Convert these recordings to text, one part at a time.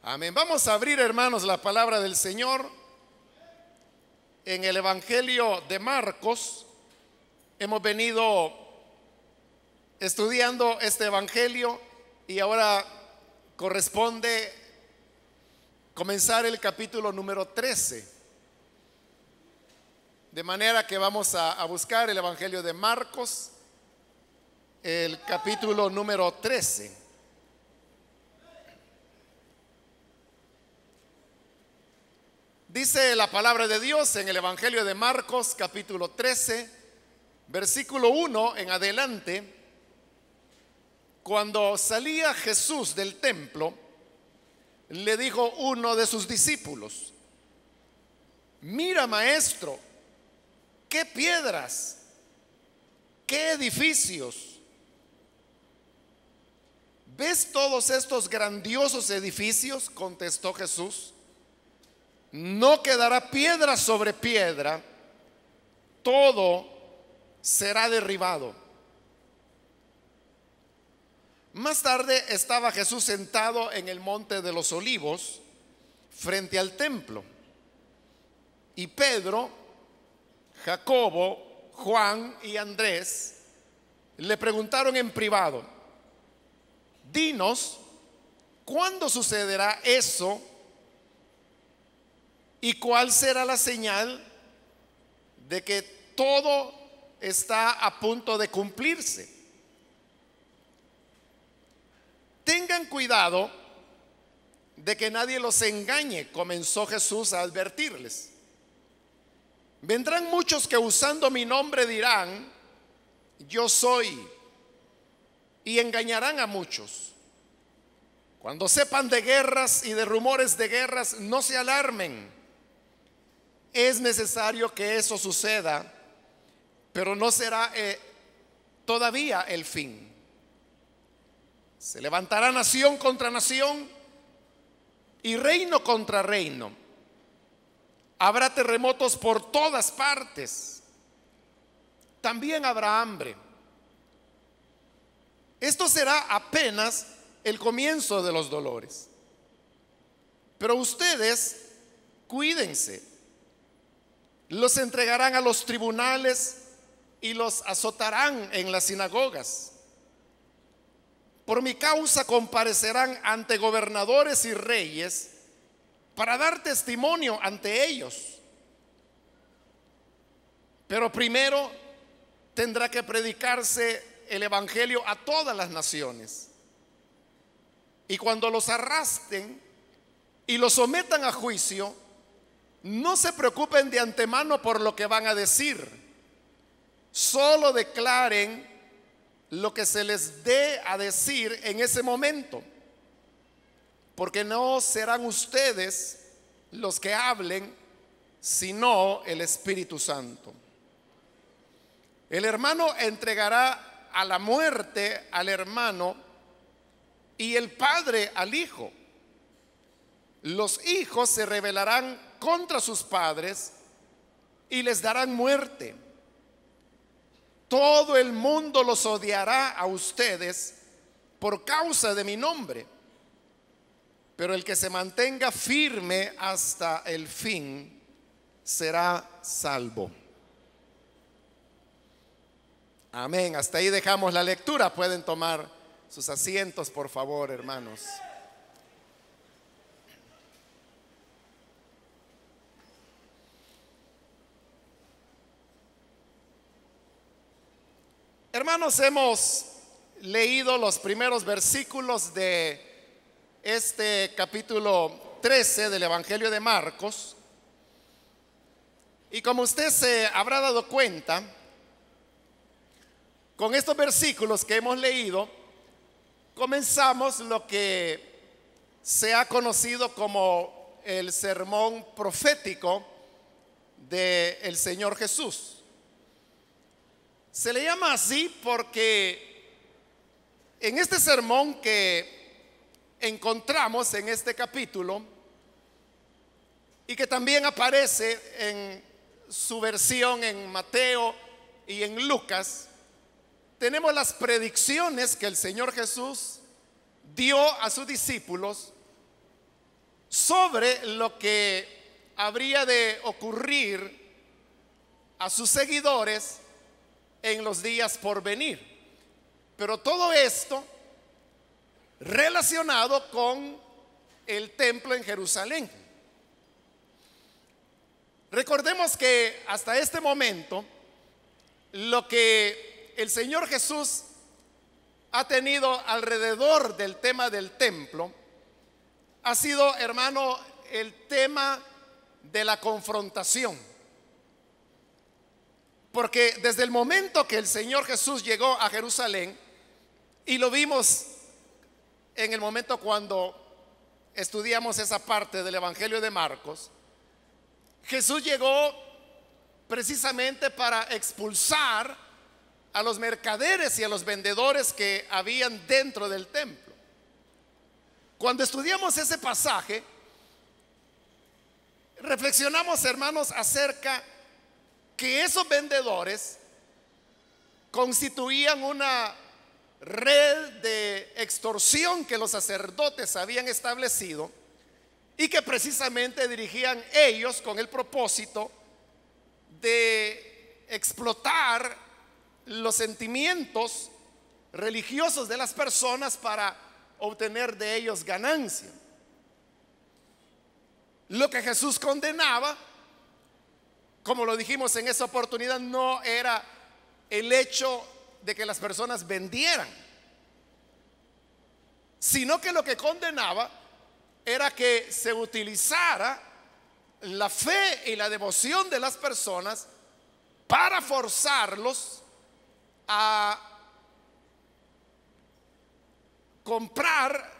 Amén. Vamos a abrir, hermanos, la palabra del Señor en el Evangelio de Marcos. Hemos venido estudiando este Evangelio y ahora corresponde comenzar el capítulo número 13. De manera que vamos a buscar el Evangelio de Marcos, el capítulo número 13. Dice la palabra de Dios en el Evangelio de Marcos, capítulo 13, versículo 1 en adelante. Cuando salía Jesús del templo, le dijo uno de sus discípulos: mira, maestro, qué piedras, qué edificios. ¿Ves todos estos grandiosos edificios? Contestó Jesús. No quedará piedra sobre piedra, todo será derribado. Más tarde estaba Jesús sentado en el monte de los Olivos, frente al templo, y Pedro, Jacobo, Juan y Andrés le preguntaron en privado: dinos, ¿cuándo sucederá eso? ¿Y cuál será la señal de que todo está a punto de cumplirse? Tengan cuidado de que nadie los engañe, comenzó Jesús a advertirles. Vendrán muchos que usando mi nombre dirán: yo soy, y engañarán a muchos. Cuando sepan de guerras y de rumores de guerras, no se alarmen. Es necesario que eso suceda, pero no será todavía el fin. Se levantará nación contra nación y reino contra reino. Habrá terremotos por todas partes. También habrá hambre. Esto será apenas el comienzo de los dolores. Pero ustedes cuídense. Los entregarán a los tribunales y los azotarán en las sinagogas. Por mi causa comparecerán ante gobernadores y reyes para dar testimonio ante ellos. Pero primero tendrá que predicarse el evangelio a todas las naciones. Y cuando los arresten y los sometan a juicio, no se preocupen de antemano por lo que van a decir. Solo declaren lo que se les dé a decir en ese momento, porque no serán ustedes los que hablen, sino el Espíritu Santo. El hermano entregará a la muerte al hermano y el padre al hijo. Los hijos se rebelarán contra sus padres y les darán muerte. Todo el mundo los odiará a ustedes por causa de mi nombre, pero el que se mantenga firme hasta el fin será salvo. Amén. Hasta ahí dejamos la lectura. Pueden tomar sus asientos, por favor, hermanos. Hermanos, hemos leído los primeros versículos de este capítulo 13 del Evangelio de Marcos. Y como usted se habrá dado cuenta, con estos versículos que hemos leído, comenzamos lo que se ha conocido como el sermón profético del Señor Jesús. Se le llama así porque en este sermón que encontramos en este capítulo, y que también aparece en su versión en Mateo y en Lucas, tenemos las predicciones que el Señor Dio a sus discípulos sobre lo que habría de ocurrir a sus seguidores en los días por venir. Pero todo esto relacionado con el templo en Jerusalén. Recordemos que hasta este momento lo que el Señor Jesús ha tenido alrededor del tema del templo ha sido, hermano, el tema de la confrontación. Porque desde el momento que el Señor Jesús llegó a Jerusalén, y lo vimos en el momento cuando estudiamos esa parte del Evangelio de Marcos, Jesús llegó precisamente para expulsar a los mercaderes y a los vendedores que habían dentro del templo. Cuando estudiamos ese pasaje, reflexionamos, hermanos, acerca que esos vendedores constituían una red de extorsión que los sacerdotes habían establecido y que precisamente dirigían ellos con el propósito de explotar los sentimientos religiosos de las personas para obtener de ellos ganancia. Lo que Jesús condenaba, como lo dijimos en esa oportunidad, no era el hecho de que las personas vendieran, sino que lo que condenaba era que se utilizara la fe y la devoción de las personas para forzarlos a comprar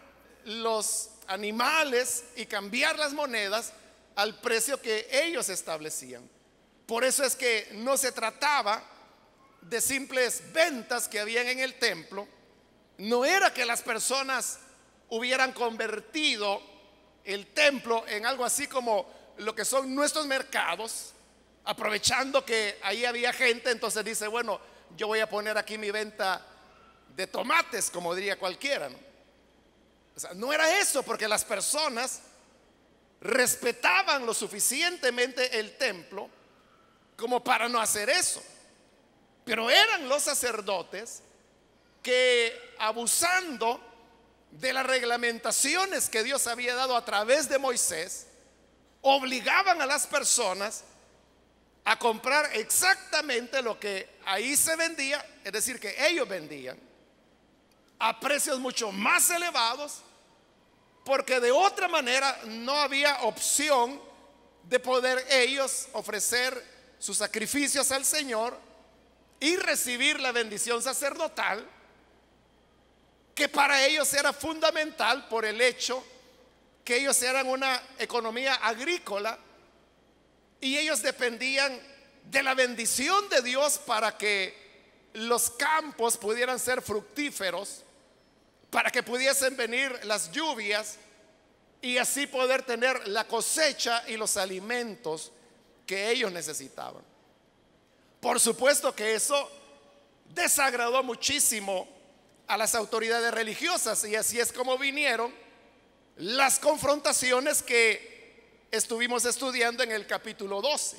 los animales y cambiar las monedas al precio que ellos establecían. Por eso es que no se trataba de simples ventas que habían en el templo. No era que las personas hubieran convertido el templo en algo así como lo que son nuestros mercados, aprovechando que ahí había gente, entonces dice, bueno, yo voy a poner aquí mi venta de tomates, como diría cualquiera, ¿no? O sea, no era eso, porque las personas respetaban lo suficientemente el templo como para no hacer eso. Pero eran los sacerdotes que, abusando de las reglamentaciones que Dios había dado a través de Moisés, obligaban a las personas a comprar exactamente lo que ahí se vendía, es decir, que ellos vendían a precios mucho más elevados, porque de otra manera no había opción de poder ellos ofrecer sus sacrificios al Señor y recibir la bendición sacerdotal, que para ellos era fundamental por el hecho que ellos eran una economía agrícola y ellos dependían de la bendición de Dios para que los campos pudieran ser fructíferos, para que pudiesen venir las lluvias y así poder tener la cosecha y los alimentos que ellos necesitaban. Por supuesto que eso desagradó muchísimo a las autoridades religiosas, y así es como vinieron las confrontaciones que estuvimos estudiando en el capítulo 12.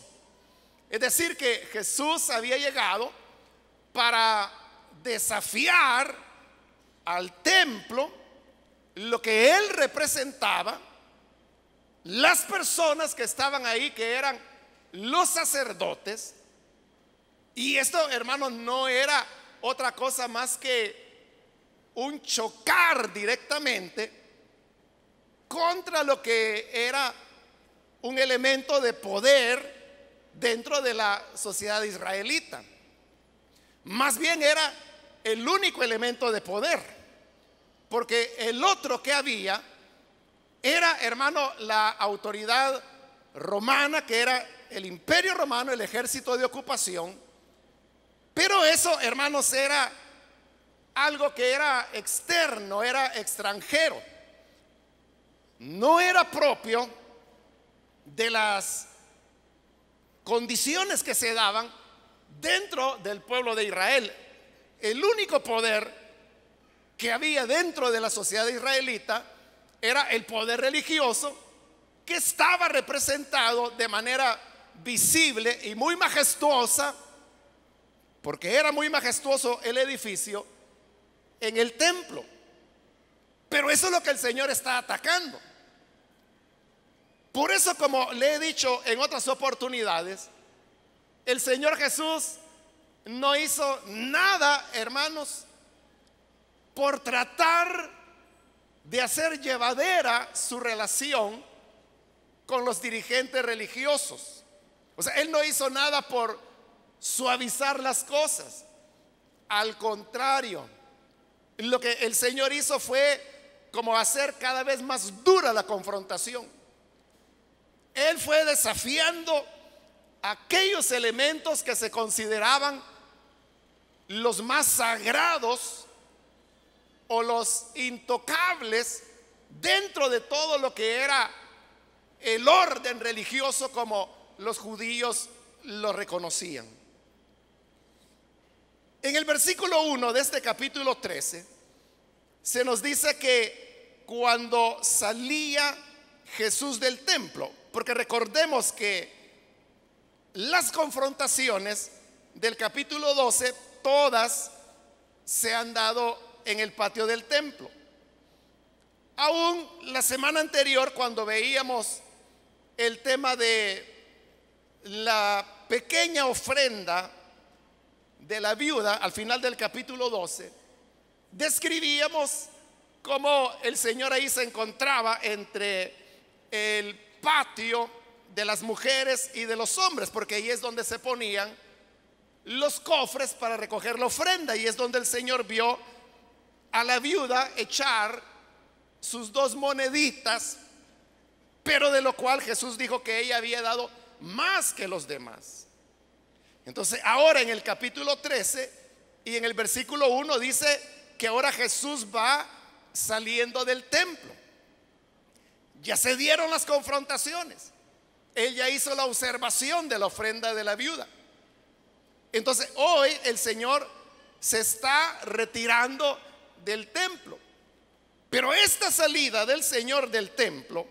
Es decir, que Jesús había llegado para desafiar al templo, lo que él representaba, las personas que estaban ahí, que eran los sacerdotes. Y esto, hermanos, no era otra cosa más que un chocar directamente contra lo que era un elemento de poder dentro de la sociedad israelita. Más bien era el único elemento de poder, porque el otro que había era, hermano, la autoridad romana, que era el imperio romano, el ejército de ocupación. Pero eso, hermanos, era algo que era externo, era extranjero, no era propio de las condiciones que se daban dentro del pueblo de Israel. El único poder que había dentro de la sociedad israelita era el poder religioso que estaba representado de manera visible y muy majestuosa, porque era muy majestuoso el edificio, en el templo. Pero eso es lo que el Señor está atacando. Por eso, como le he dicho en otras oportunidades, el Señor Jesús no hizo nada, hermanos, por tratar de hacer llevadera su relación con los dirigentes religiosos. O sea, Él no hizo nada por suavizar las cosas. Al contrario, lo que el Señor hizo fue como hacer cada vez más dura la confrontación. Él fue desafiando aquellos elementos que se consideraban los más sagrados o los intocables dentro de todo lo que era el orden religioso como los judíos lo reconocían. En el versículo 1 de este capítulo 13 se nos dice que cuando salía Jesús del templo, porque recordemos que las confrontaciones del capítulo 12 todas se han dado en el patio del templo. Aún la semana anterior, cuando veíamos el tema de la pequeña ofrenda de la viuda al final del capítulo 12, describíamos cómo el Señor ahí se encontraba entre el patio de las mujeres y de los hombres, porque ahí es donde se ponían los cofres para recoger la ofrenda, y es donde el Señor vio a la viuda echar sus 2 moneditas, pero de lo cual Jesús dijo que ella había dado más que los demás. Entonces ahora en el capítulo 13 y en el versículo 1 dice que ahora Jesús va saliendo del templo. Ya se dieron las confrontaciones. Él ya hizo la observación de la ofrenda de la viuda. Entonces hoy el Señor se está retirando del templo. Pero esta salida del Señor del templo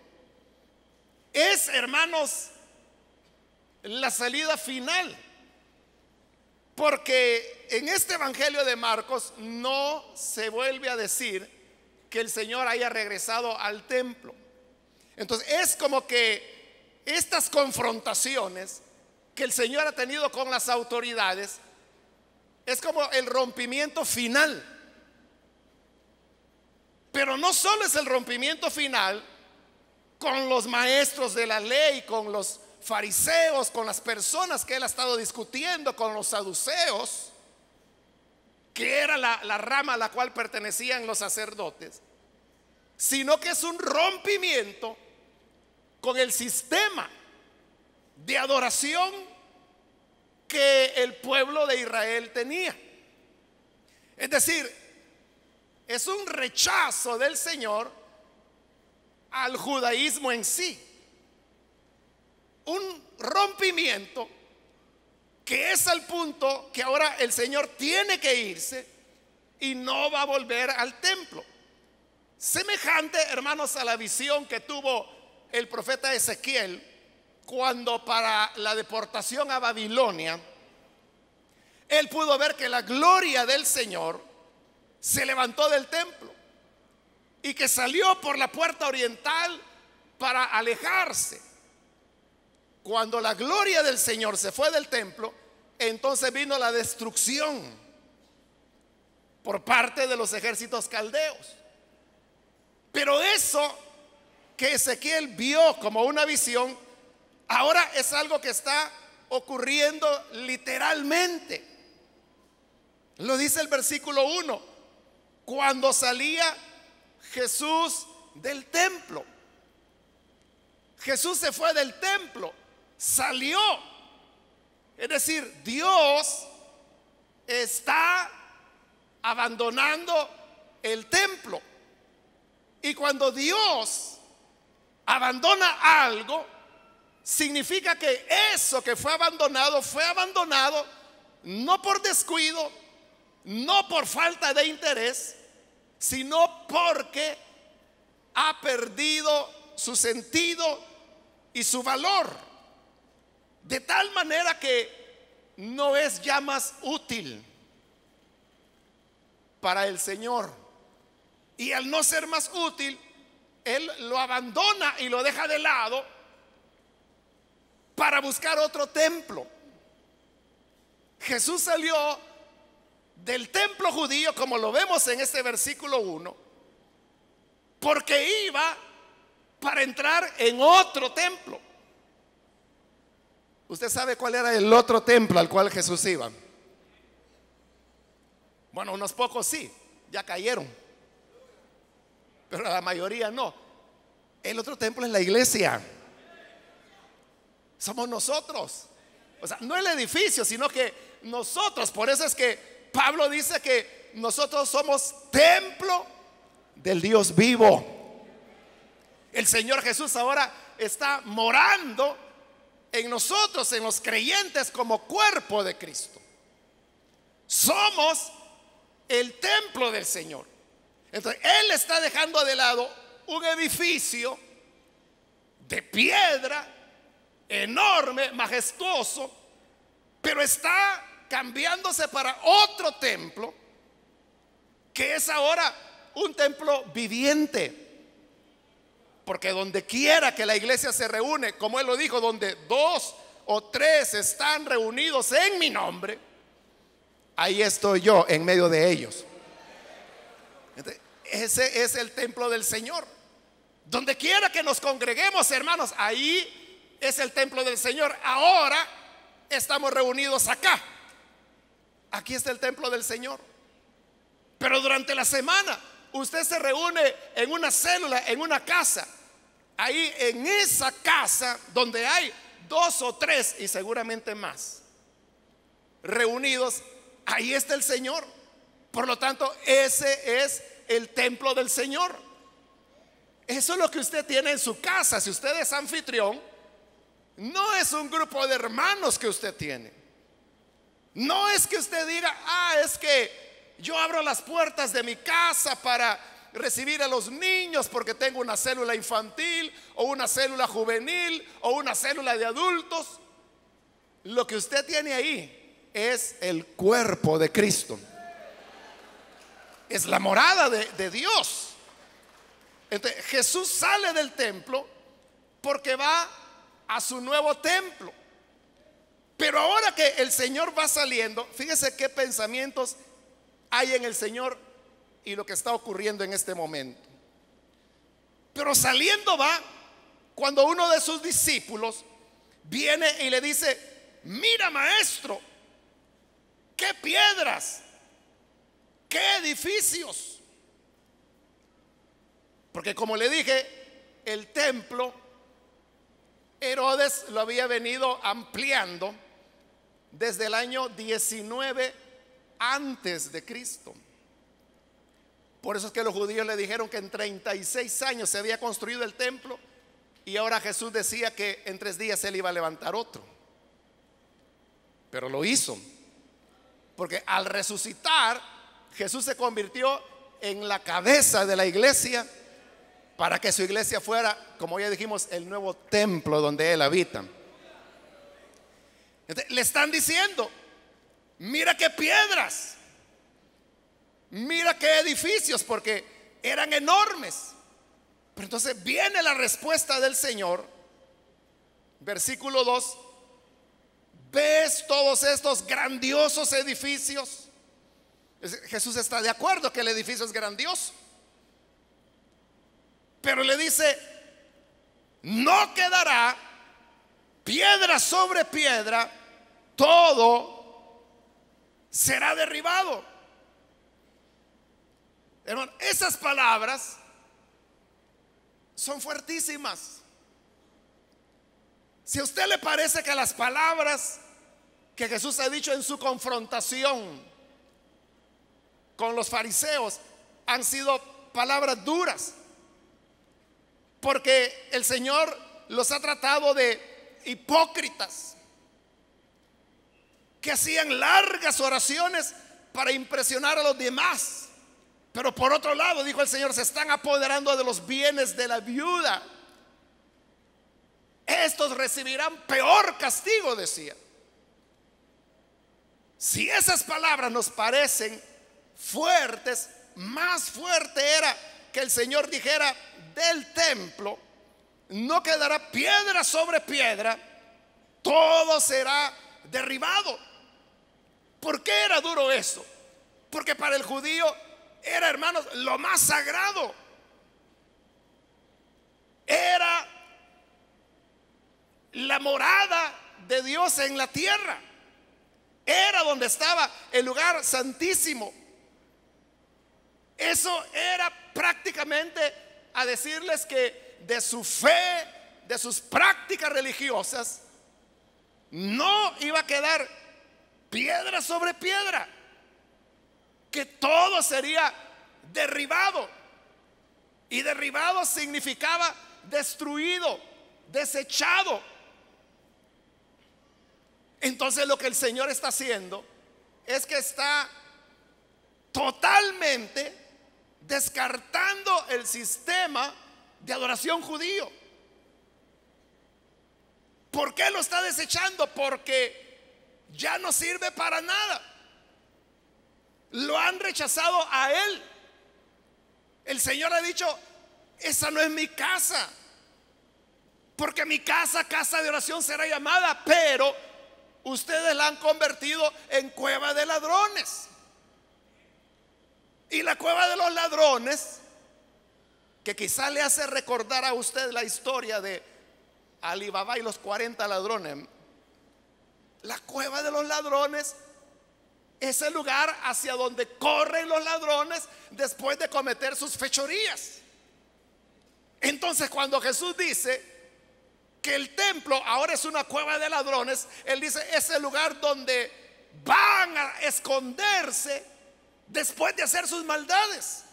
es, hermanos, la salida final. Porque en este Evangelio de Marcos no se vuelve a decir que el Señor haya regresado al templo. Entonces es como que estas confrontaciones que el Señor ha tenido con las autoridades es como el rompimiento final. Pero no solo es el rompimiento final con los maestros de la ley, con los fariseos, con las personas que él ha estado discutiendo, con los saduceos, que era la rama a la cual pertenecían los sacerdotes, sino que es un rompimiento con el sistema de adoración que el pueblo de Israel tenía. Es decir, es un rechazo del Señor al judaísmo en sí. Un rompimiento que es al punto que ahora el Señor tiene que irse y no va a volver al templo. Semejante, hermanos, a la visión que tuvo el profeta Ezequiel cuando para la deportación a Babilonia él pudo ver que la gloria del Señor se levantó del templo y que salió por la puerta oriental para alejarse. Cuando la gloria del Señor se fue del templo, entonces vino la destrucción por parte de los ejércitos caldeos. Pero eso que Ezequiel vio como una visión, ahora es algo que está ocurriendo literalmente. Lo dice el versículo 1: cuando salía Jesús del templo. Jesús se fue del templo, salió. Es decir, Dios está abandonando el templo. Y cuando Dios abandona algo, significa que eso que fue abandonado no por descuido, no por falta de interés, sino porque ha perdido su sentido y su valor, de tal manera que no es ya más útil para el Señor. Y al no ser más útil, Él lo abandona y lo deja de lado para buscar otro templo. Jesús salió del templo judío, como lo vemos en este versículo 1, porque iba para entrar en otro templo. ¿Usted sabe cuál era el otro templo al cual Jesús iba? Bueno, unos pocos sí, ya cayeron, pero la mayoría no. El otro templo es la iglesia. Somos nosotros. O sea, no el edificio, sino que nosotros. Por eso es que Pablo dice que nosotros somos templo del Dios vivo. El Señor Jesús ahora está morando en nosotros, en los creyentes, como cuerpo de Cristo. Somos el templo del Señor. Entonces Él está dejando de lado un edificio de piedra enorme, majestuoso, pero está cambiándose para otro templo, que es ahora un templo viviente. Porque donde quiera que la iglesia se reúne, como Él lo dijo, donde 2 o 3 están reunidos en mi nombre, ahí estoy yo en medio de ellos. Entonces, ese es el templo del Señor. Donde quiera que nos congreguemos, hermanos, ahí es el templo del Señor. Ahora estamos reunidos acá. Aquí está el templo del Señor. Pero durante la semana usted se reúne en una célula, en una casa. Ahí en esa casa donde hay 2 o 3 y seguramente más reunidos, ahí está el Señor. Por lo tanto, ese es el templo del Señor. Eso es lo que usted tiene en su casa. Si usted es anfitrión, no es un grupo de hermanos que usted tiene. No es que usted diga, es que yo abro las puertas de mi casa para recibir a los niños porque tengo una célula infantil o una célula juvenil o una célula de adultos. Lo que usted tiene ahí es el cuerpo de Cristo. Es la morada de Dios. Entonces, Jesús sale del templo porque va a su nuevo templo. Pero ahora que el Señor va saliendo, fíjese qué pensamientos hay en el Señor y lo que está ocurriendo en este momento. Pero saliendo va cuando uno de sus discípulos viene y le dice: mira, maestro, qué piedras, qué edificios. Porque como le dije, el templo Herodes lo había venido ampliando desde el año 19 antes de Cristo. Por eso es que los judíos le dijeron que en 36 años se había construido el templo, y ahora Jesús decía que en 3 días él iba a levantar otro. Pero lo hizo, porque al resucitar Jesús se convirtió en la cabeza de la iglesia, para que su iglesia fuera, como ya dijimos, el nuevo templo donde Él habita. Entonces, le están diciendo: mira qué piedras, mira qué edificios, porque eran enormes. Pero entonces viene la respuesta del Señor, versículo 2: ¿ves todos estos grandiosos edificios? Jesús está de acuerdo que el edificio es grandioso, pero le dice: no quedará piedra sobre piedra, todo será derribado. Hermano, esas palabras son fuertísimas. Si a usted le parece que las palabras que Jesús ha dicho en su confrontación con los fariseos han sido palabras duras, porque el Señor los ha tratado de hipócritas que hacían largas oraciones para impresionar a los demás, pero por otro lado, dijo el Señor, se están apoderando de los bienes de la viuda. estos recibirán peor castigo, decía. Si esas palabras nos parecen fuertes, más fuerte era que el Señor dijera: del templo no quedará piedra sobre piedra, todo será derribado. ¿Por qué era duro eso? Porque para el judío era, hermanos, lo más sagrado. Era la morada de Dios en la tierra. Era donde estaba el lugar santísimo. Eso era prácticamente a decirles que de su fe, de sus prácticas religiosas, no iba a quedar piedra sobre piedra, que todo sería derribado. Y derribado significaba destruido, desechado. Entonces lo que el Señor está haciendo es que está totalmente descartando el sistema de adoración judío. ¿Por qué lo está desechando? Porque ya no sirve para nada. Lo han rechazado a Él. El Señor ha dicho: esa no es mi casa, porque mi casa, casa de oración será llamada, pero ustedes la han convertido en cueva de ladrones. Y la cueva de los ladrones, que quizá le hace recordar a usted la historia de Ali Baba y los 40 ladrones. La cueva de los ladrones es el lugar hacia donde corren los ladrones después de cometer sus fechorías. Entonces, cuando Jesús dice que el templo ahora es una cueva de ladrones, Él dice: es el lugar donde van a esconderse después de hacer sus maldades.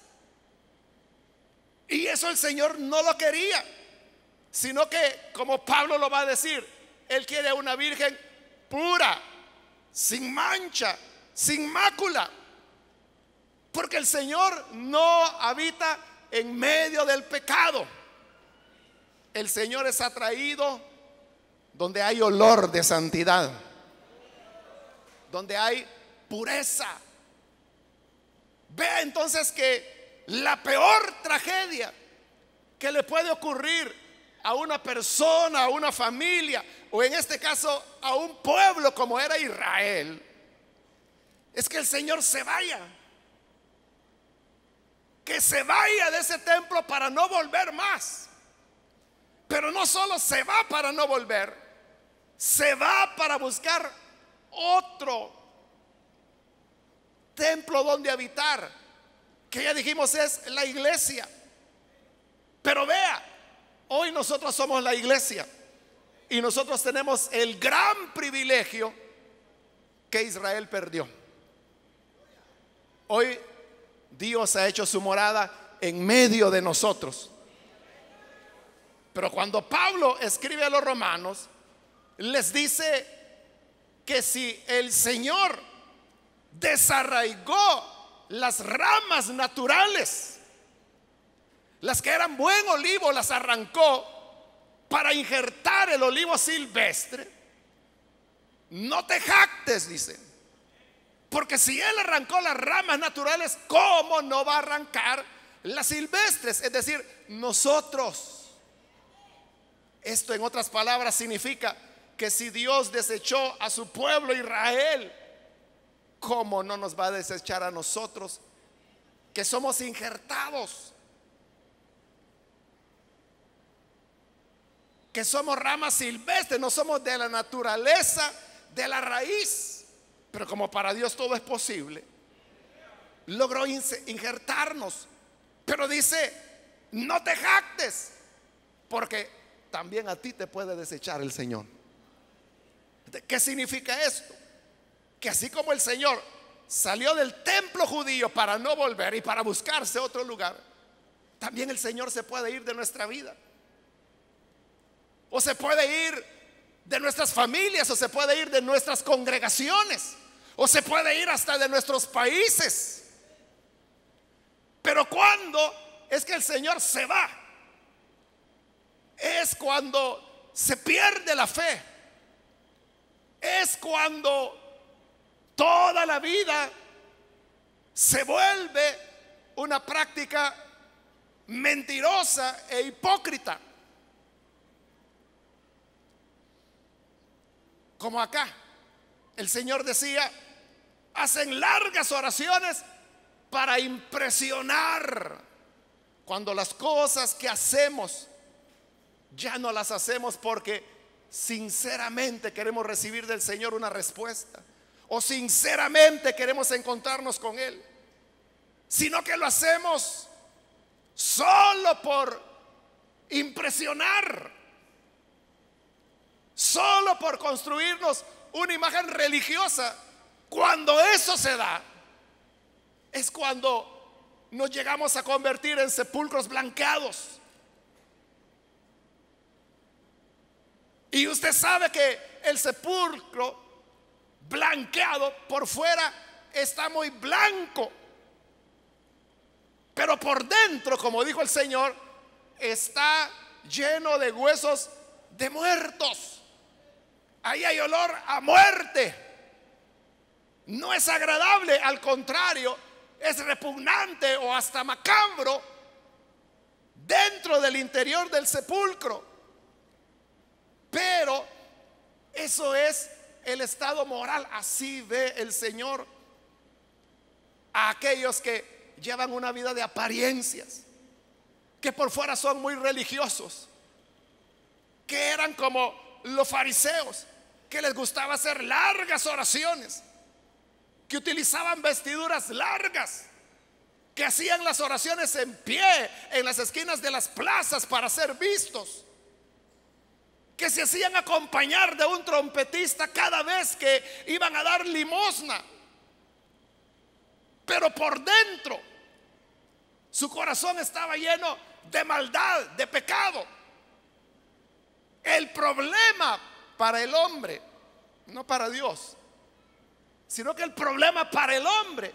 Y eso el Señor no lo quería, sino que, como Pablo lo va a decir, Él quiere una virgen pura, sin mancha, sin mácula, porque el Señor no habita en medio del pecado. El Señor es atraído donde hay olor de santidad, donde hay pureza. Vea entonces que la peor tragedia que le puede ocurrir a una persona, a una familia, o en este caso a un pueblo como era Israel, es que el Señor se vaya. Que se vaya de ese templo para no volver más. Pero no solo se va para no volver, se va para buscar otro templo donde habitar, que ya dijimos es la iglesia. Pero vea, hoy nosotros somos la iglesia y nosotros tenemos el gran privilegio que Israel perdió. Hoy Dios ha hecho su morada en medio de nosotros. Pero cuando Pablo escribe a los romanos, les dice que si el Señor desarraigó las ramas naturales, las que eran buen olivo, las arrancó para injertar el olivo silvestre, no te jactes, dice, porque si Él arrancó las ramas naturales, ¿cómo no va a arrancar las silvestres? Es decir, nosotros. Esto, en otras palabras, significa que si Dios desechó a su pueblo Israel, ¿cómo no nos va a desechar a nosotros, que somos injertados, que somos ramas silvestres, no somos de la naturaleza, de la raíz? Pero como para Dios todo es posible, logró injertarnos. Pero dice: no te jactes, porque también a ti te puede desechar el Señor. ¿Qué significa esto? Que así como el Señor salió del templo judío para no volver y para buscarse otro lugar, también el Señor se puede ir de nuestra vida, o se puede ir de nuestras familias, o se puede ir de nuestras congregaciones, o se puede ir hasta de nuestros países. Pero ¿cuándo es que el Señor se va? Es cuando se pierde la fe. Es cuando toda la vida se vuelve una práctica mentirosa e hipócrita. Como acá, el Señor decía, hacen largas oraciones para impresionar, cuando las cosas que hacemos ya no las hacemos porque sinceramente queremos recibir del Señor una respuesta, o sinceramente queremos encontrarnos con Él, sino que lo hacemos solo por impresionar, solo por construirnos una imagen religiosa. Cuando eso se da, es cuando nos llegamos a convertir en sepulcros blanqueados. Y usted sabe que el sepulcro blanqueado por fuera está muy blanco, pero por dentro, como dijo el Señor, está lleno de huesos de muertos. Ahí hay olor a muerte. No es agradable, al contrario, es repugnante o hasta macabro dentro del interior del sepulcro. Pero eso es el estado moral. Así ve el Señor a aquellos que llevan una vida de apariencias, que por fuera son muy religiosos, que eran como los fariseos, que les gustaba hacer largas oraciones, que utilizaban vestiduras largas, que hacían las oraciones en pie en las esquinas de las plazas para ser vistos, que se hacían acompañar de un trompetista cada vez que iban a dar limosna. Pero por dentro su corazón estaba lleno de maldad, de pecado. El problema para el hombre, no para Dios, sino que el problema para el hombre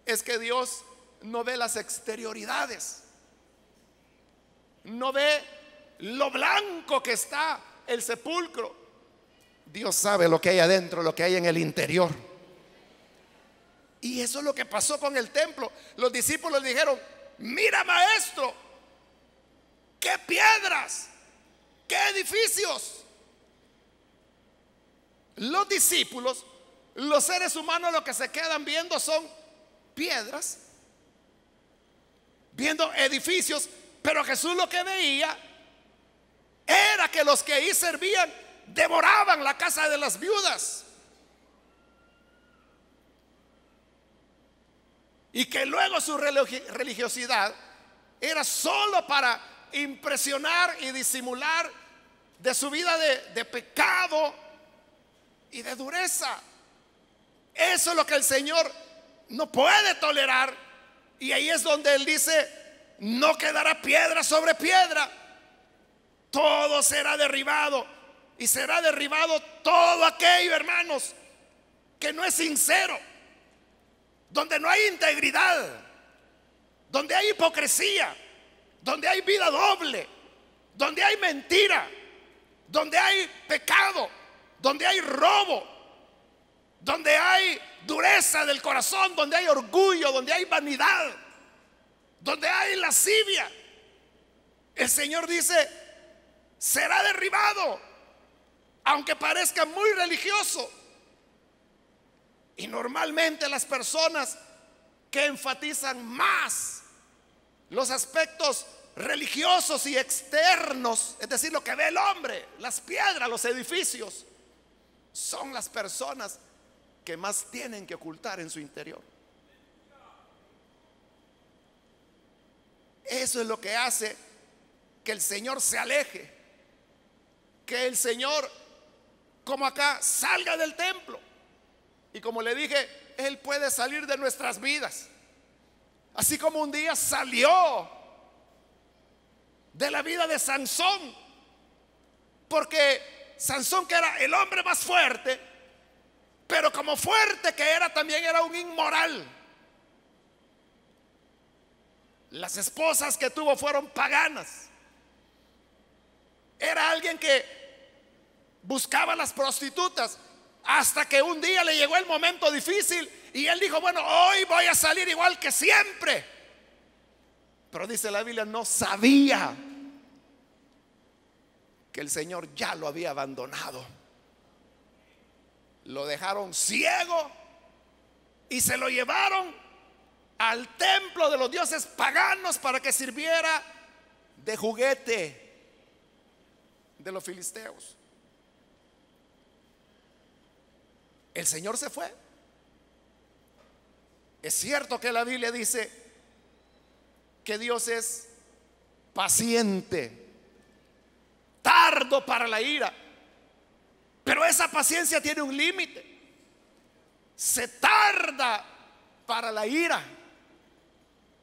es que Dios no ve las exterioridades, no ve lo blanco que está el sepulcro. Dios sabe lo que hay adentro, lo que hay en el interior. Y eso es lo que pasó con el templo. Los discípulos dijeron: mira, maestro, qué piedras, qué edificios. Los discípulos, los seres humanos, lo que se quedan viendo son piedras, viendo edificios. Pero Jesús lo que veía era que los que ahí servían devoraban la casa de las viudas, y que luego su religiosidad era solo para impresionar y disimular de su vida de pecado y de dureza. Eso es lo que el Señor no puede tolerar. Y ahí es donde Él dice: no quedará piedra sobre piedra, todo será derribado. Y será derribado todo aquello, hermanos, que no es sincero, donde no hay integridad, donde hay hipocresía, donde hay vida doble, donde hay mentira, donde hay pecado, donde hay robo, donde hay dureza del corazón, donde hay orgullo, donde hay vanidad, donde hay lascivia. El Señor dice: será derribado, aunque parezca muy religioso. Y normalmente las personas que enfatizan más los aspectos religiosos y externos, es decir, lo que ve el hombre, las piedras, los edificios, son las personas que más tienen que ocultar en su interior. Eso es lo que hace que el Señor se aleje, que el Señor, como acá, salga del templo. Y como le dije, Él puede salir de nuestras vidas, así como un día salió de la vida de Sansón. Porque Sansón, que era el hombre más fuerte, pero como fuerte que era, también era un inmoral. Las esposas que tuvo fueron paganas. Era alguien que buscaba a las prostitutas, hasta que un día le llegó el momento difícil y él dijo, bueno, hoy voy a salir igual que siempre. Pero dice la Biblia, no sabía que el Señor ya lo había abandonado. Lo dejaron ciego y se lo llevaron al templo de los dioses paganos para que sirviera de juguete de los filisteos. El Señor se fue. Es cierto que la Biblia dice que Dios es paciente, tardo para la ira, pero esa paciencia tiene un límite. Se tarda para la ira,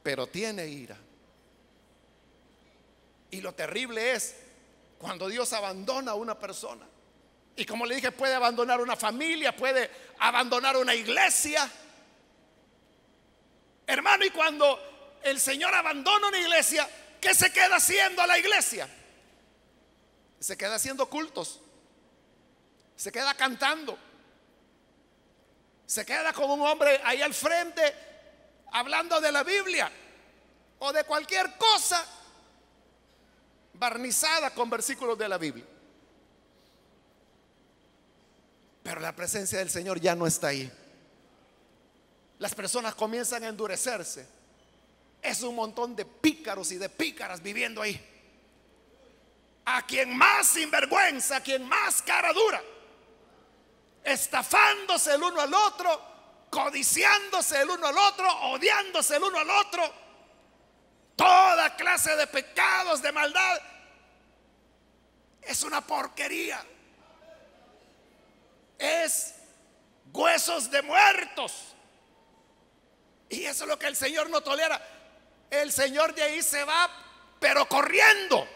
pero tiene ira. Y lo terrible es cuando Dios abandona a una persona. Y como le dije, puede abandonar una familia, puede abandonar una iglesia. Hermano, y cuando el Señor abandona una iglesia, ¿qué se queda haciendo a la iglesia? Se queda haciendo cultos, se queda cantando, se queda como un hombre ahí al frente hablando de la Biblia o de cualquier cosa barnizada con versículos de la Biblia. Pero la presencia del Señor ya no está ahí. Las personas comienzan a endurecerse. Es un montón de pícaros y de pícaras viviendo ahí. A quien más sinvergüenza, a quien más cara dura, estafándose el uno al otro, codiciándose el uno al otro, odiándose el uno al otro, toda clase de pecados, de maldad. Es una porquería. Es huesos de muertos. Y eso es lo que el Señor no tolera. El Señor de ahí se va, pero corriendo.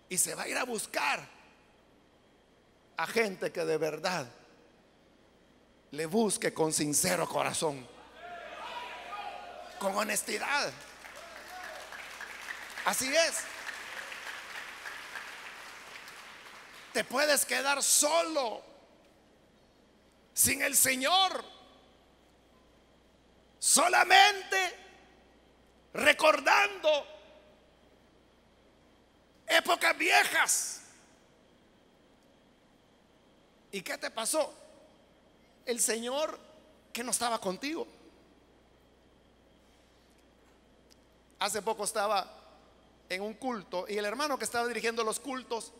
Y se va a ir a buscar a gente que de verdad le busque con sincero corazón, con honestidad. Así es. Te puedes quedar solo, sin el Señor, solamente recordando épocas viejas. ¿Y qué te pasó? El Señor que no estaba contigo. Hace poco estaba en un culto y el hermano que estaba dirigiendo los cultos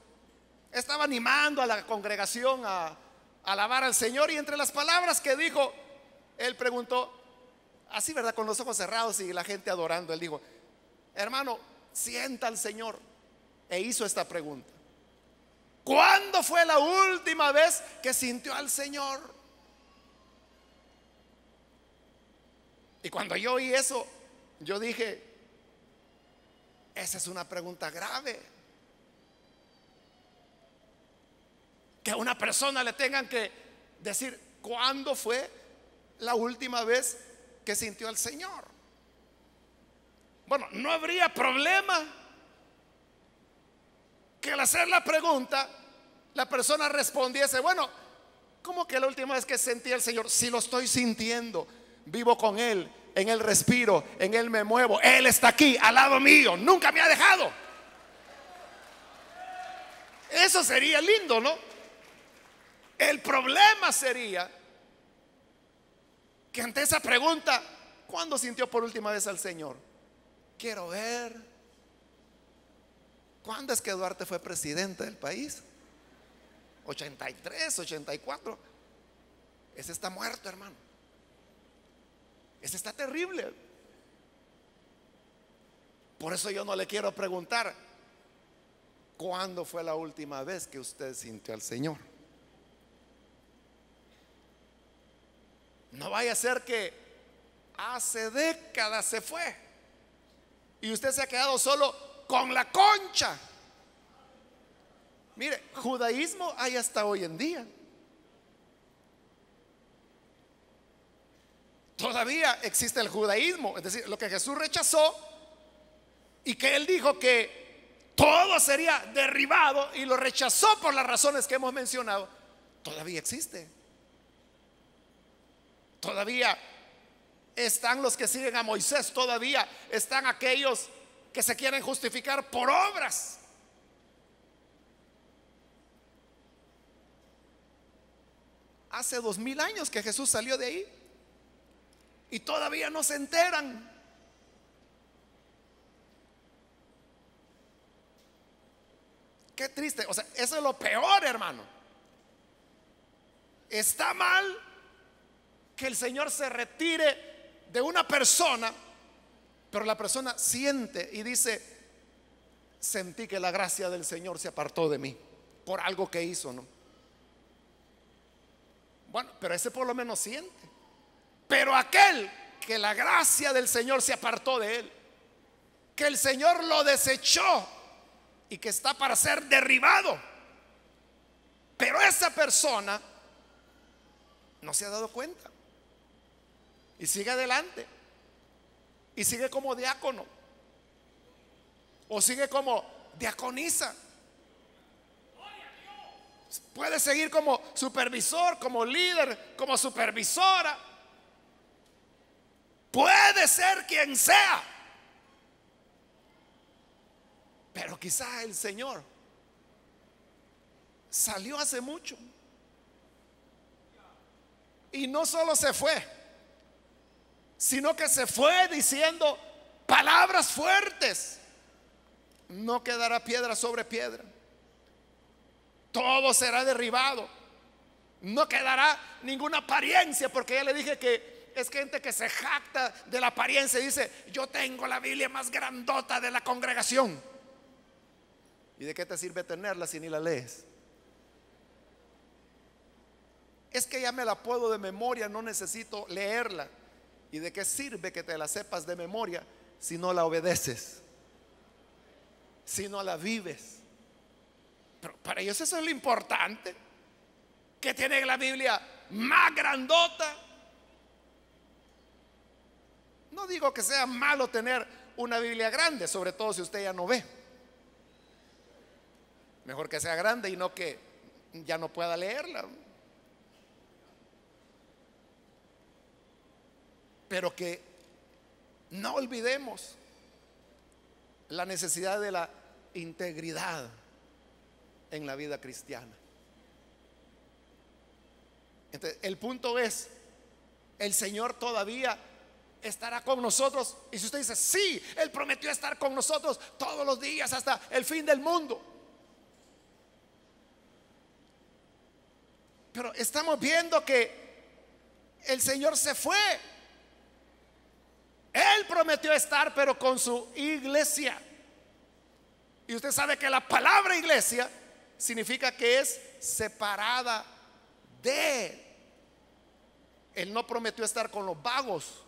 estaba animando a la congregación a alabar al Señor, y entre las palabras que dijo, él preguntó, así verdad, con los ojos cerrados y la gente adorando, él dijo, hermano, sienta al Señor. E hizo esta pregunta: ¿cuándo fue la última vez que sintió al Señor? Y cuando yo oí eso, yo dije, esa es una pregunta grave. Que a una persona le tengan que decir, ¿cuándo fue la última vez que sintió al Señor? Bueno, no habría problema que al hacer la pregunta la persona respondiese, bueno, ¿cómo que la última vez que sentí al Señor? Si lo estoy sintiendo, vivo con Él, en Él respiro, en Él me muevo, Él está aquí al lado mío, nunca me ha dejado. Eso sería lindo, ¿no? El problema sería que ante esa pregunta, ¿cuándo sintió por última vez al Señor? Quiero ver. ¿Cuándo es que Duarte fue presidente del país? 83, 84. Ese está muerto, hermano. Ese está terrible. Por eso yo no le quiero preguntar, ¿cuándo fue la última vez que usted sintió al Señor? No vaya a ser que hace décadas se fue y usted se ha quedado solo con la concha. Mire, judaísmo hay hasta hoy en día. Todavía existe el judaísmo, es decir, lo que Jesús rechazó y que Él dijo que todo sería derribado y lo rechazó por las razones que hemos mencionado, todavía existe. Todavía están los que siguen a Moisés, todavía están aquellos que se quieren justificar por obras. Hace 2000 años que Jesús salió de ahí y todavía no se enteran. Qué triste, o sea, eso es lo peor, hermano. Está mal que el Señor se retire de una persona, pero la persona siente y dice: sentí que la gracia del Señor se apartó de mí por algo que hizo, ¿no? Bueno, pero ese por lo menos siente. Pero aquel que la gracia del Señor se apartó de él, que el Señor lo desechó y que está para ser derribado, pero esa persona no se ha dado cuenta y sigue adelante y sigue como diácono o sigue como diaconisa. Puede seguir como supervisor, como líder, como supervisora. Puede ser quien sea. Pero quizá el Señor salió hace mucho. Y no solo se fue, sino que se fue diciendo palabras fuertes. No quedará piedra sobre piedra. Todo será derribado. No quedará ninguna apariencia, porque ya le dije que es gente que se jacta de la apariencia y dice: yo tengo la Biblia más grandota de la congregación. ¿Y de qué te sirve tenerla si ni la lees? Es que ya me la puedo de memoria, no necesito leerla. ¿Y de qué sirve que te la sepas de memoria si no la obedeces? Si no la vives. Pero para ellos eso es lo importante, que tienen la Biblia más grandota. No digo que sea malo tener una Biblia grande, sobre todo si usted ya no ve. Mejor que sea grande y no que ya no pueda leerla. Pero que no olvidemos la necesidad de la integridad en la vida cristiana. Entonces, el punto es: el Señor todavía estará con nosotros. Y si usted dice: sí, Él prometió estar con nosotros todos los días hasta el fin del mundo. Pero estamos viendo que el Señor se fue. Él prometió estar, pero con su iglesia. Y usted sabe que la palabra iglesia significa que es separada de. Él no prometió estar con los vagos,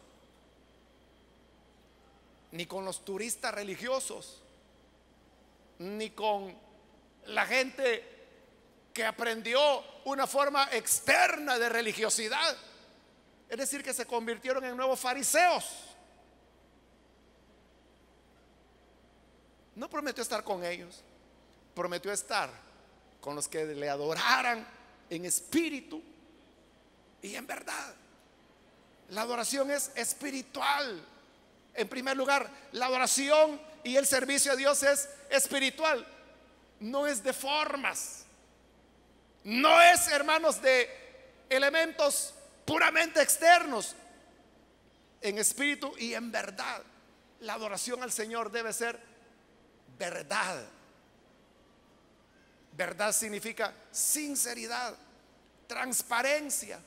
ni con los turistas religiosos, ni con la gente que aprendió una forma externa de religiosidad. Es decir, que se convirtieron en nuevos fariseos. No prometió estar con ellos, prometió estar con los que le adoraran en espíritu y en verdad. La adoración es espiritual. En primer lugar, la adoración y el servicio a Dios es espiritual, no es de formas, no es, hermanos, de elementos puramente externos. En espíritu y en verdad. La adoración al Señor debe ser verdad. Verdad significa sinceridad, transparencia.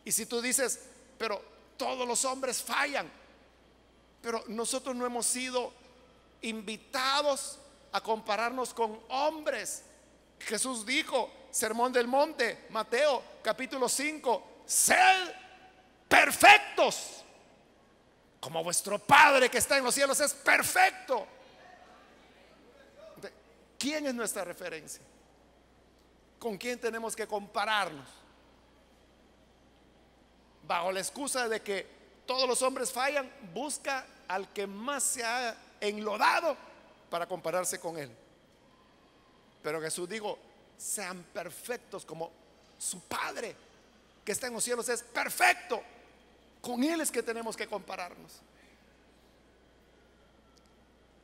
Y si tú dices: pero todos los hombres fallan, pero nosotros no hemos sido invitados a compararnos con hombres. Jesús dijo, Sermón del Monte, Mateo capítulo 5: sed perfectos como vuestro Padre que está en los cielos es perfecto. ¿Quién es nuestra referencia? ¿Con quién tenemos que compararnos? Bajo la excusa de que todos los hombres fallan, busca al que más se ha enlodado para compararse con Él. Pero Jesús dijo: sean perfectos como su Padre que está en los cielos es perfecto. Con Él es que tenemos que compararnos.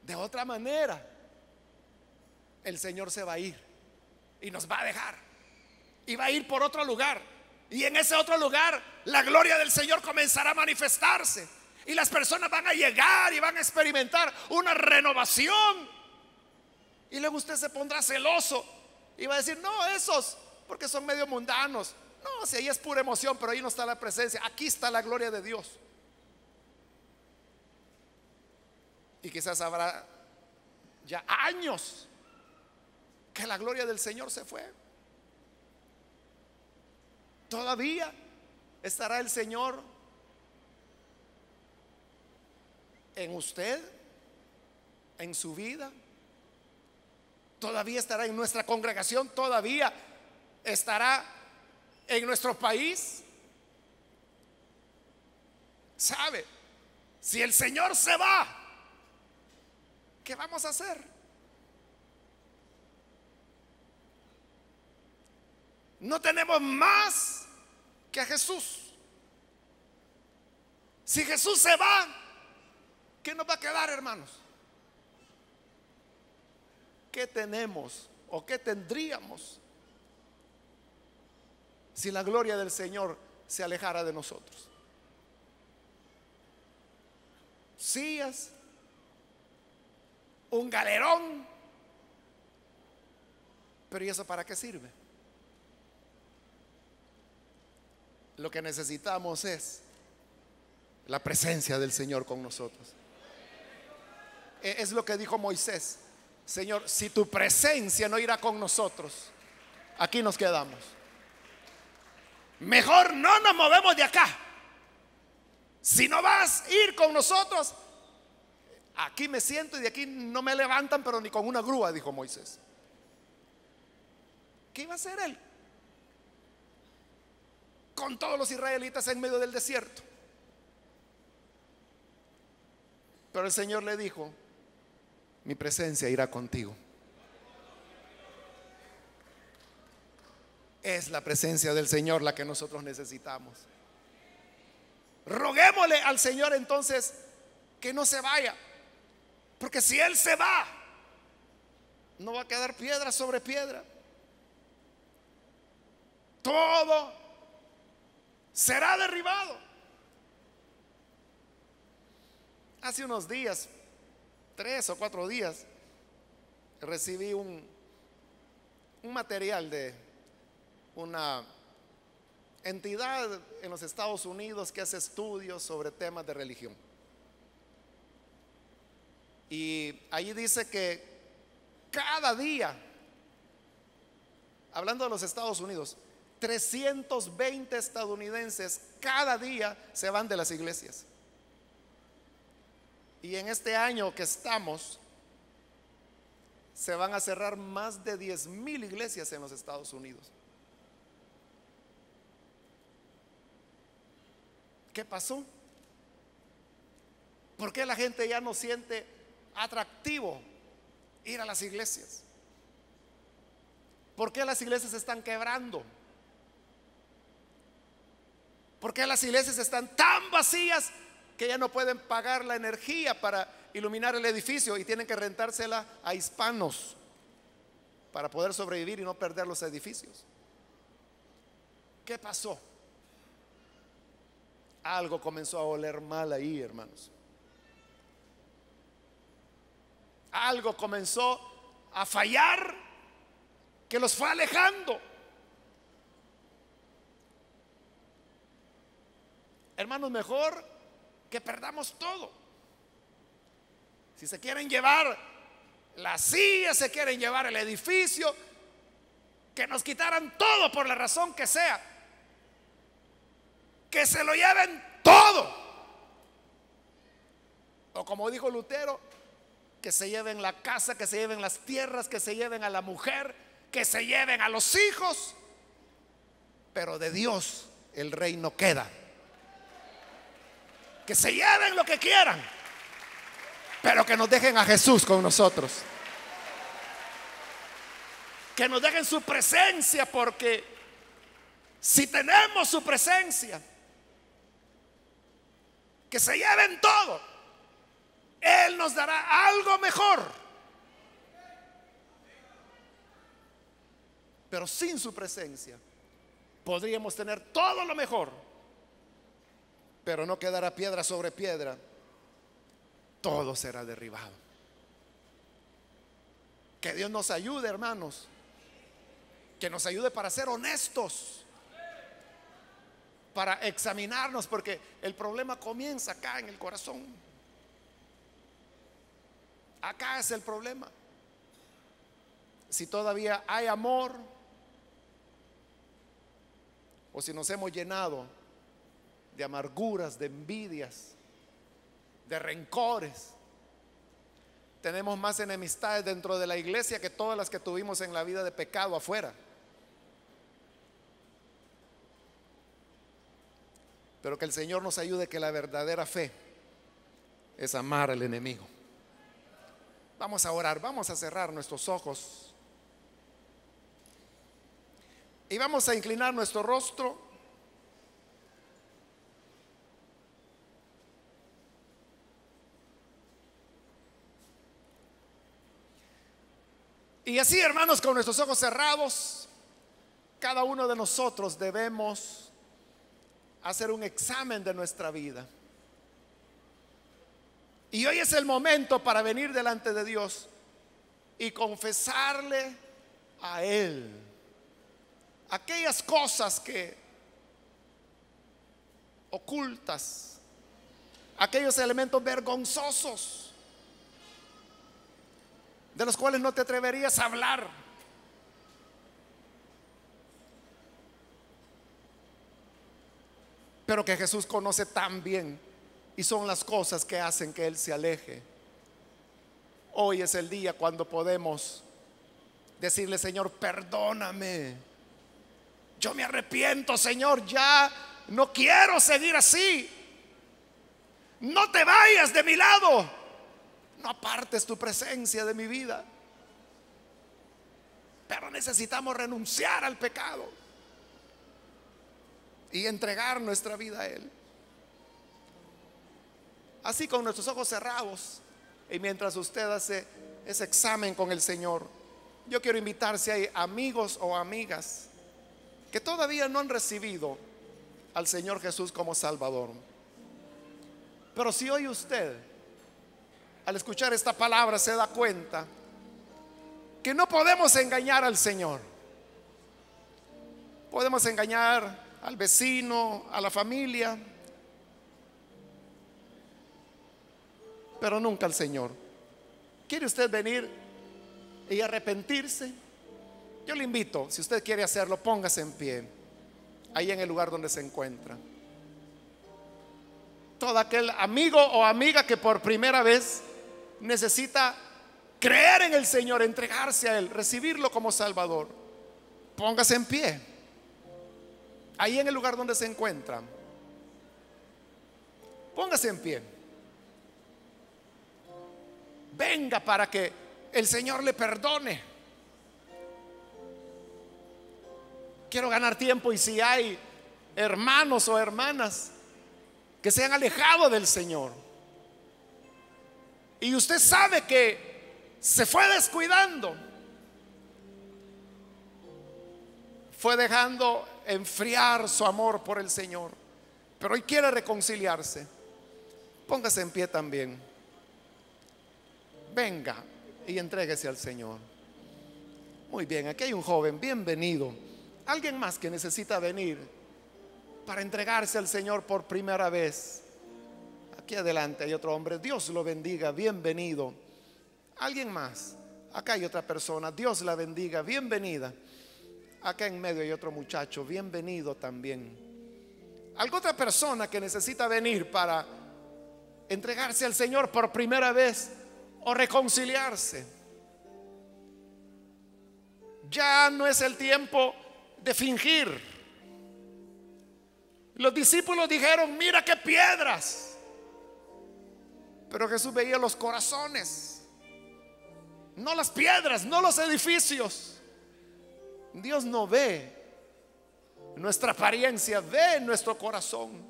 De otra manera, el Señor se va a ir y nos va a dejar y va a ir por otro lugar, y en ese otro lugar la gloria del Señor comenzará a manifestarse y las personas van a llegar y van a experimentar una renovación, y luego usted se pondrá celoso y va a decir: no, esos porque son medio mundanos. No, si ahí es pura emoción, pero ahí no está la presencia. Aquí está la gloria de Dios. Y quizás habrá ya años que la gloria del Señor se fue. Todavía estará el Señor en usted, en su vida. Todavía estará en nuestra congregación. Todavía estará en nuestro país. ¿Sabe? Si el Señor se va, ¿qué vamos a hacer? No tenemos más que a Jesús. Si Jesús se va, ¿qué nos va a quedar, hermanos? ¿Qué tenemos o qué tendríamos si la gloria del Señor se alejara de nosotros? Sillas, un galerón, pero ¿y eso para qué sirve? Lo que necesitamos es la presencia del Señor con nosotros. Es lo que dijo Moisés: Señor, si tu presencia no irá con nosotros, aquí nos quedamos. Mejor no nos movemos de acá. Si no vas a ir con nosotros, aquí me siento y de aquí no me levantan, pero ni con una grúa, dijo Moisés. ¿Qué iba a hacer él con todos los israelitas en medio del desierto? Pero el Señor le dijo: mi presencia irá contigo. Es la presencia del Señor la que nosotros necesitamos. Roguémosle al Señor entonces que no se vaya, porque si Él se va, no va a quedar piedra sobre piedra. Todo será derribado. Hace unos días, 3 o 4 días, recibí un material de una entidad en los Estados Unidos que hace estudios sobre temas de religión. Y allí dice que cada día, hablando de los Estados Unidos, 320 estadounidenses cada día se van de las iglesias. Y en este año que estamos, se van a cerrar más de 10,000 iglesias en los Estados Unidos. ¿Qué pasó? ¿Por qué la gente ya no siente atractivo ir a las iglesias? ¿Por qué las iglesias se están quebrando? ¿Por qué las iglesias están tan vacías que ya no pueden pagar la energía para iluminar el edificio y tienen que rentársela a hispanos para poder sobrevivir y no perder los edificios? ¿Qué pasó? Algo comenzó a oler mal ahí, hermanos. Algo comenzó a fallar que los fue alejando. Hermanos, mejor que perdamos todo. Si se quieren llevar las sillas, se quieren llevar el edificio, que nos quitaran todo por la razón que sea, que se lo lleven todo. O como dijo Lutero, que se lleven la casa, que se lleven las tierras, que se lleven a la mujer, que se lleven a los hijos, pero de Dios el reino queda. Que se lleven lo que quieran, pero que nos dejen a Jesús con nosotros. Que nos dejen su presencia, porque si tenemos su presencia, que se lleven todo, Él nos dará algo mejor. Pero sin su presencia podríamos tener todo lo mejor, pero no quedará piedra sobre piedra, todo será derribado. Que Dios nos ayude, hermanos, que nos ayude para ser honestos, para examinarnos, porque el problema comienza acá en el corazón. Acá es el problema. Si todavía hay amor, o si nos hemos llenado de amarguras, de envidias, de rencores. Tenemos más enemistades dentro de la iglesia que todas las que tuvimos en la vida de pecado afuera. Pero que el Señor nos ayude, que la verdadera fe es amar al enemigo. Vamos a orar, vamos a cerrar nuestros ojos y vamos a inclinar nuestro rostro. Y así, hermanos, con nuestros ojos cerrados, cada uno de nosotros debemos hacer un examen de nuestra vida. Y hoy es el momento para venir delante de Dios y confesarle a Él aquellas cosas que ocultas, aquellos elementos vergonzosos de los cuales no te atreverías a hablar. Pero que Jesús conoce tan bien, y son las cosas que hacen que Él se aleje. Hoy es el día cuando podemos decirle: Señor, perdóname, yo me arrepiento, Señor, ya no quiero seguir así. No te vayas de mi lado, no apartes tu presencia de mi vida. Pero necesitamos renunciar al pecado y entregar nuestra vida a Él. Así, con nuestros ojos cerrados, y mientras usted hace ese examen con el Señor, yo quiero invitar, si hay amigos o amigas que todavía no han recibido al Señor Jesús como Salvador, pero si hoy usted, al escuchar esta palabra, se da cuenta que no podemos engañar al Señor. Podemos engañar al vecino, a la familia, pero nunca al Señor. ¿Quiere usted venir y arrepentirse? Yo le invito, si usted quiere hacerlo, póngase en pie ahí en el lugar donde se encuentra. Todo aquel amigo o amiga que por primera vez necesita creer en el Señor, entregarse a Él, recibirlo como Salvador, póngase en pie ahí en el lugar donde se encuentra. Póngase en pie. Venga para que el Señor le perdone. Quiero ganar tiempo, y si hay hermanos o hermanas que se han alejado del Señor y usted sabe que se fue descuidando, fue dejando enfriar su amor por el Señor, pero hoy quiere reconciliarse, póngase en pie también. Venga y entréguese al Señor. Muy bien, aquí hay un joven, bienvenido. Alguien más que necesita venir para entregarse al Señor por primera vez. Aquí adelante hay otro hombre, Dios lo bendiga, bienvenido. Alguien más, acá hay otra persona, Dios la bendiga, bienvenida. Acá en medio hay otro muchacho, bienvenido también. ¿Alguna otra persona que necesita venir para entregarse al Señor por primera vez o reconciliarse? Ya no es el tiempo de fingir. Los discípulos dijeron: mira qué piedras. Pero Jesús veía los corazones, no las piedras, no los edificios. Dios no ve nuestra apariencia, ve nuestro corazón.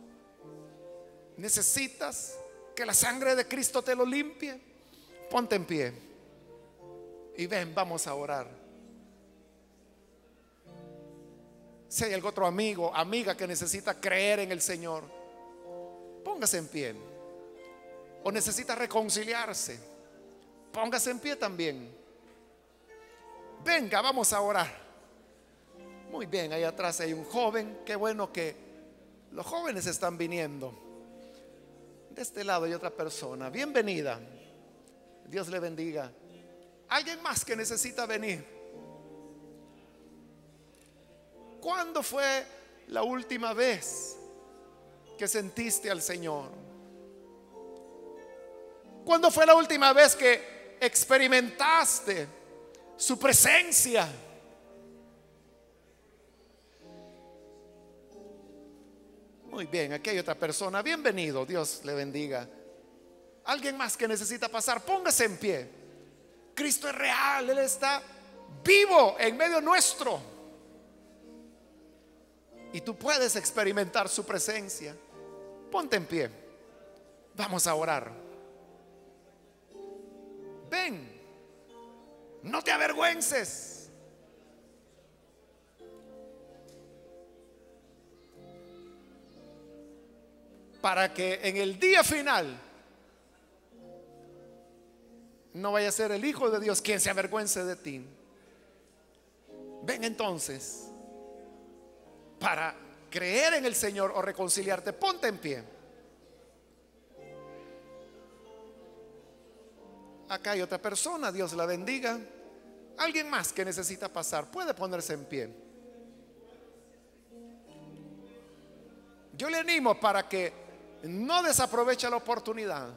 ¿Necesitas que la sangre de Cristo te lo limpie? Ponte en pie y ven, vamos a orar. Si hay algún otro amigo, amiga que necesita creer en el Señor, póngase en pie. O necesita reconciliarse, póngase en pie también. Venga, vamos a orar. Muy bien, ahí atrás hay un joven. Qué bueno que los jóvenes están viniendo. De este lado hay otra persona. Bienvenida. Dios le bendiga. Alguien más que necesita venir. ¿Cuándo fue la última vez que sentiste al Señor? ¿Cuándo fue la última vez que experimentaste su presencia? Muy bien, aquí hay otra persona. Bienvenido, Dios le bendiga. Alguien más que necesita pasar, póngase en pie. Cristo es real, Él está vivo en medio nuestro. Y tú puedes experimentar su presencia. Ponte en pie. Vamos a orar. Ven, no te avergüences. Para que en el día final no vaya a ser el Hijo de Dios quien se avergüence de ti. Ven entonces, para creer en el Señor o reconciliarte, ponte en pie. Acá hay otra persona, Dios la bendiga. Alguien más que necesita pasar, puede ponerse en pie. Yo le animo para que no desaproveche la oportunidad.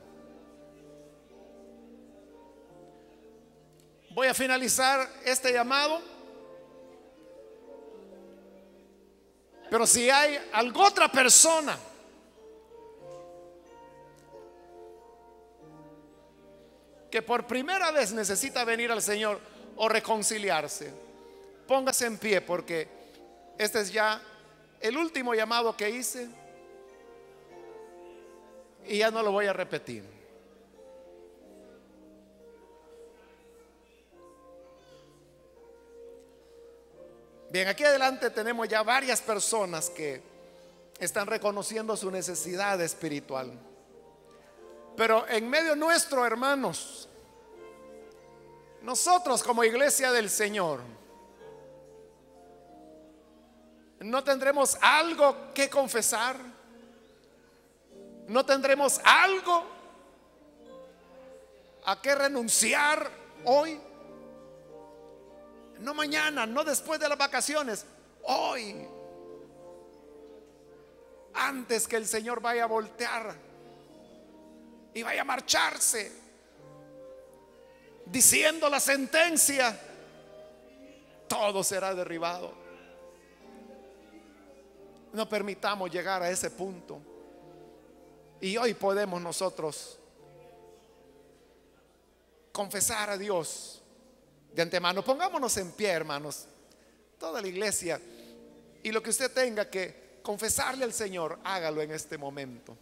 Voy a finalizar este llamado. Pero si hay alguna otra persona que por primera vez necesita venir al Señor o reconciliarse, póngase en pie, porque este es ya el último llamado que hice y ya no lo voy a repetir. Bien, aquí adelante tenemos ya varias personas que están reconociendo su necesidad espiritual. Pero en medio nuestro, hermanos, nosotros como iglesia del Señor, ¿no tendremos algo que confesar? ¿No tendremos algo a que renunciar hoy? No mañana, no después de las vacaciones, hoy, antes que el Señor vaya a voltear y vaya a marcharse diciendo la sentencia, todo será derribado. No permitamos llegar a ese punto. Y hoy podemos nosotros confesar a Dios de antemano. Pongámonos en pie, hermanos, toda la iglesia, y lo que usted tenga que confesarle al Señor, hágalo en este momento.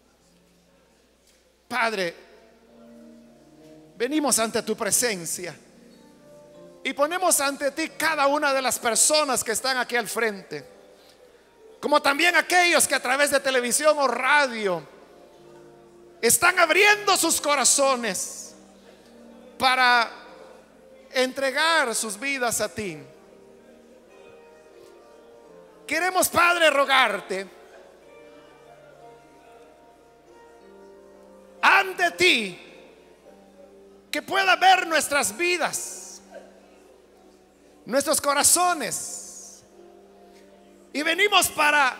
Padre, venimos ante tu presencia y ponemos ante ti cada una de las personas que están aquí al frente, como también aquellos que a través de televisión o radio están abriendo sus corazones para entregar sus vidas a ti. Queremos, Padre, rogarte ante ti que pueda ver nuestras vidas, nuestros corazones, y venimos para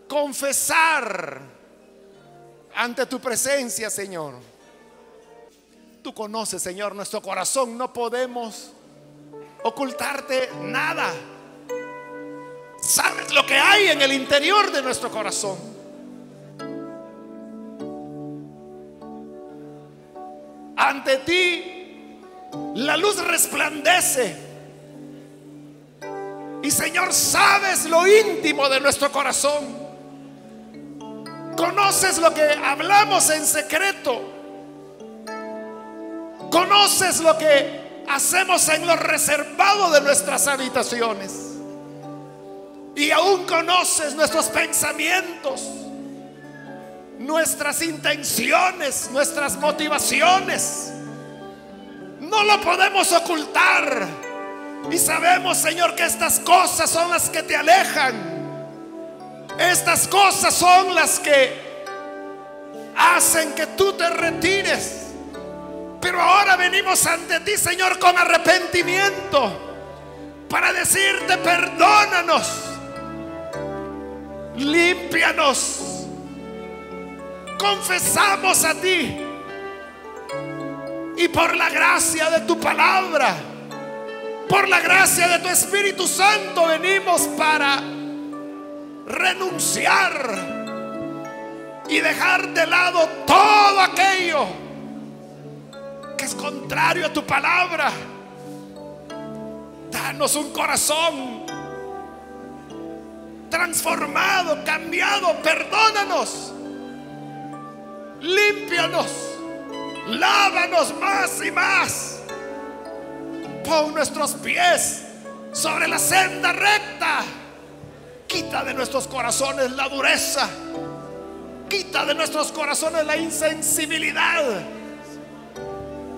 confesar ante tu presencia, Señor. Tú conoces, Señor, nuestro corazón. No podemos ocultarte nada. Sabes lo que hay en el interior de nuestro corazón. ante ti la luz resplandece. Y Señor, sabes lo íntimo de nuestro corazón. Conoces lo que hablamos en secreto. Conoces lo que hacemos en lo reservado de nuestras habitaciones. Y aún conoces nuestros pensamientos, nuestras intenciones, nuestras motivaciones. No lo podemos ocultar. Y sabemos, Señor, que estas cosas son las que te alejan. Estas cosas son las que hacen que tú te retires. Pero ahora venimos ante ti, Señor, con arrepentimiento, para decirte: perdónanos, límpianos. Confesamos a ti, y por la gracia de tu palabra, por la gracia de tu Espíritu Santo, venimos para renunciar y dejar de lado todo aquello que es contrario a tu palabra. Danos un corazón transformado, cambiado. Perdónanos, límpianos, lávanos más y más. Pon nuestros pies sobre la senda recta. Quita de nuestros corazones la dureza. Quita de nuestros corazones la insensibilidad.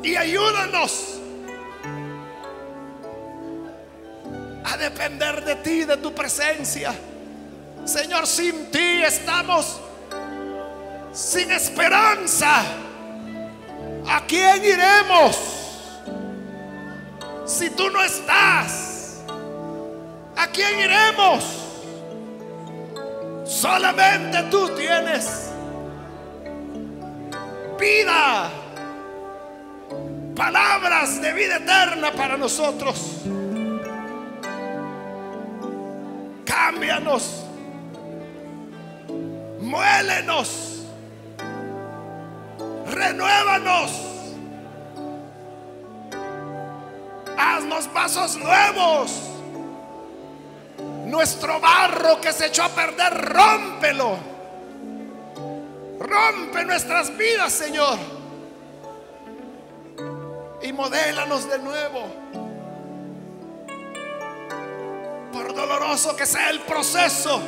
Y ayúdanos a depender de ti, de tu presencia. Señor, sin ti estamos sin esperanza. ¿A quién iremos si tú no estás? ¿A quién iremos? Solamente tú tienes vida, palabras de vida eterna para nosotros. Cámbianos, muélenos, renuévanos, haznos vasos nuevos. Nuestro barro que se echó a perder, rómpelo. Rompe nuestras vidas, Señor, y modélanos de nuevo. Por doloroso que sea el proceso,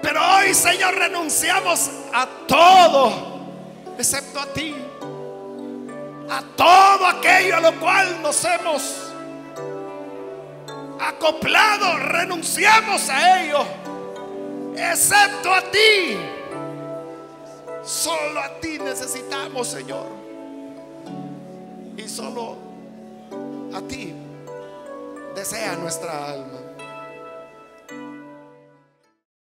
pero hoy, Señor, renunciamos a todo excepto a ti, a todo aquello a lo cual nos hemos acoplado. Renunciamos a ello excepto a ti. Solo a ti necesitamos, Señor, y solo a ti desea nuestra alma.